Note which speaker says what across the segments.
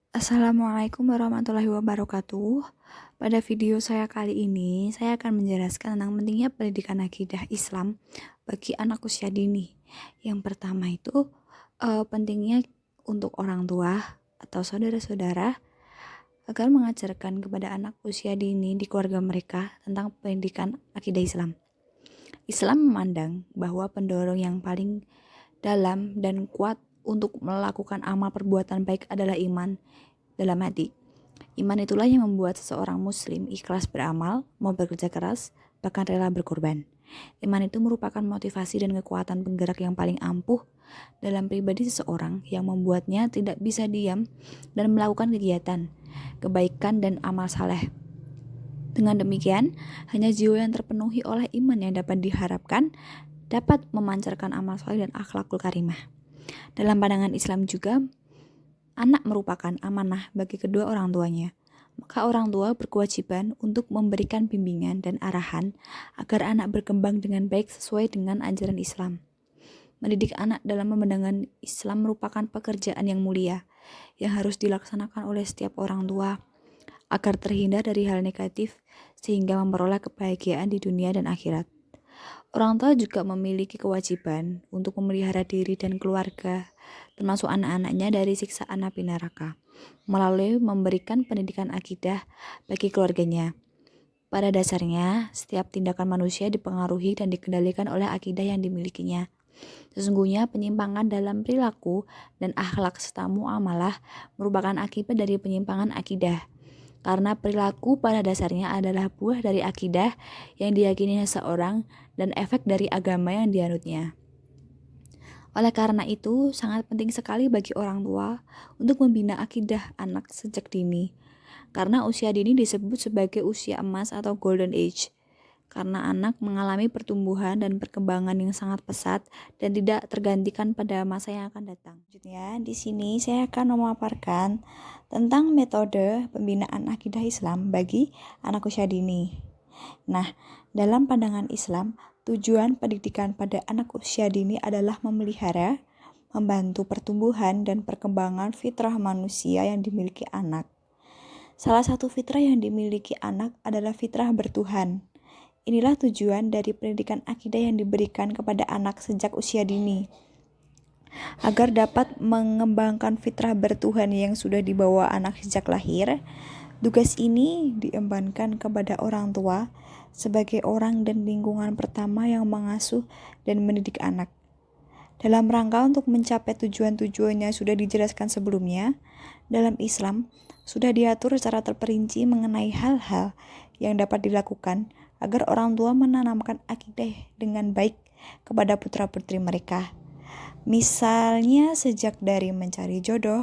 Speaker 1: Assalamualaikum warahmatullahi wabarakatuh. Pada video saya kali ini, saya akan menjelaskan tentang pentingnya pendidikan akidah Islam bagi anak usia dini. Yang pertama itu pentingnya untuk orang tua atau saudara-saudara agar mengajarkan kepada anak usia dini di keluarga mereka tentang pendidikan akidah Islam. Islam memandang bahwa pendorong yang paling dalam dan kuat untuk melakukan amal perbuatan baik adalah iman dalam hati. Iman itulah yang membuat seseorang muslim ikhlas beramal, mau bekerja keras, bahkan rela berkorban. Iman itu merupakan motivasi dan kekuatan penggerak yang paling ampuh dalam pribadi seseorang yang membuatnya tidak bisa diam dan melakukan kegiatan, kebaikan dan amal saleh. Dengan demikian, hanya jiwa yang terpenuhi oleh iman yang dapat diharapkan dapat memancarkan amal saleh dan akhlakul karimah. Dalam pandangan Islam juga, anak merupakan amanah bagi kedua orang tuanya. Maka orang tua berkewajiban untuk memberikan bimbingan dan arahan agar anak berkembang dengan baik sesuai dengan ajaran Islam. Mendidik anak dalam pandangan Islam merupakan pekerjaan yang mulia yang harus dilaksanakan oleh setiap orang tua agar terhindar dari hal negatif sehingga memperoleh kebahagiaan di dunia dan akhirat. Orang tua juga memiliki kewajiban untuk memelihara diri dan keluarga, termasuk anak-anaknya dari siksaan api neraka, melalui memberikan pendidikan akidah bagi keluarganya. Pada dasarnya, setiap tindakan manusia dipengaruhi dan dikendalikan oleh akidah yang dimilikinya. Sesungguhnya penyimpangan dalam perilaku dan akhlak serta muamalah merupakan akibat dari penyimpangan akidah. Karena perilaku pada dasarnya adalah buah dari akidah yang diyakini seseorang dan efek dari agama yang dianutnya. Oleh karena itu, sangat penting sekali bagi orang tua untuk membina akidah anak sejak dini. Karena usia dini disebut sebagai usia emas atau golden age. Karena anak mengalami pertumbuhan dan perkembangan yang sangat pesat dan tidak tergantikan pada masa yang akan datang. Selanjutnya, di sini saya akan memaparkan tentang metode pembinaan akidah Islam bagi anak usia dini. Nah, dalam pandangan Islam, tujuan pendidikan pada anak usia dini adalah memelihara, membantu pertumbuhan dan perkembangan fitrah manusia yang dimiliki anak. Salah satu fitrah yang dimiliki anak adalah fitrah bertuhan. Inilah tujuan dari pendidikan akidah yang diberikan kepada anak sejak usia dini, agar dapat mengembangkan fitrah bertuhan yang sudah dibawa anak sejak lahir. Tugas ini diembankan kepada orang tua sebagai orang dan lingkungan pertama yang mengasuh dan mendidik anak. Dalam rangka untuk mencapai tujuan-tujuannya sudah dijelaskan sebelumnya, dalam Islam sudah diatur secara terperinci mengenai hal-hal yang dapat dilakukan agar orang tua menanamkan akidah dengan baik kepada putra-putri mereka. Misalnya sejak dari mencari jodoh,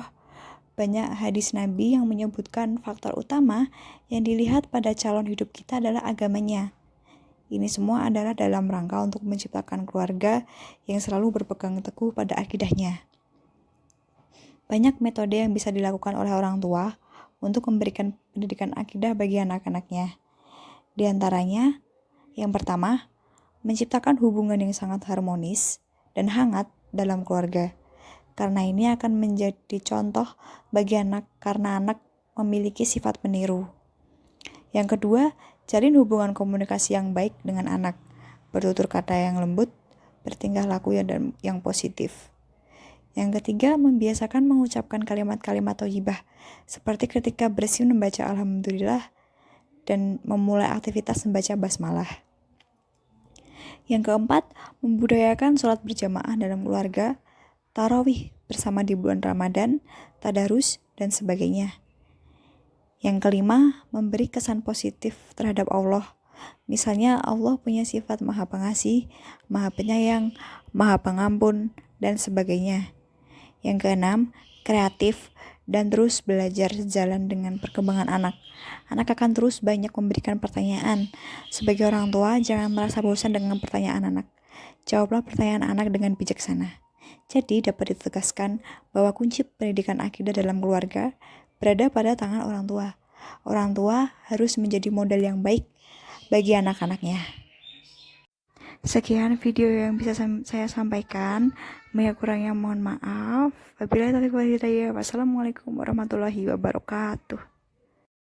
Speaker 1: banyak hadis Nabi yang menyebutkan faktor utama yang dilihat pada calon hidup kita adalah agamanya. Ini semua adalah dalam rangka untuk menciptakan keluarga yang selalu berpegang teguh pada akidahnya. Banyak metode yang bisa dilakukan oleh orang tua untuk memberikan pendidikan akidah bagi anak-anaknya. Di antaranya, yang pertama, menciptakan hubungan yang sangat harmonis dan hangat dalam keluarga. Karena ini akan menjadi contoh bagi anak karena anak memiliki sifat peniru. Yang kedua, jalin hubungan komunikasi yang baik dengan anak, bertutur kata yang lembut, bertingkah laku yang positif. Yang ketiga, membiasakan mengucapkan kalimat-kalimat thayyibah, seperti ketika bersin membaca alhamdulillah dan memulai aktivitas membaca basmalah. Yang keempat, membudayakan sholat berjamaah dalam keluarga, tarawih bersama di bulan Ramadan, tadarus, dan sebagainya. Yang kelima, memberi kesan positif terhadap Allah. Misalnya Allah punya sifat maha pengasih, maha penyayang, maha pengampun, dan sebagainya. Yang keenam, kreatif dan terus belajar sejalan dengan perkembangan anak. Anak akan terus banyak memberikan pertanyaan. Sebagai orang tua, jangan merasa bosan dengan pertanyaan anak. Jawablah pertanyaan anak dengan bijaksana. Jadi dapat ditegaskan bahwa kunci pendidikan akidah dalam keluarga berada pada tangan orang tua. Orang tua harus menjadi model yang baik bagi anak-anaknya. Sekian video yang bisa saya sampaikan. Banyak kurangnya mohon maaf. Wabillahi taufiq wal hidayah. Wassalamualaikum warahmatullahi wabarakatuh.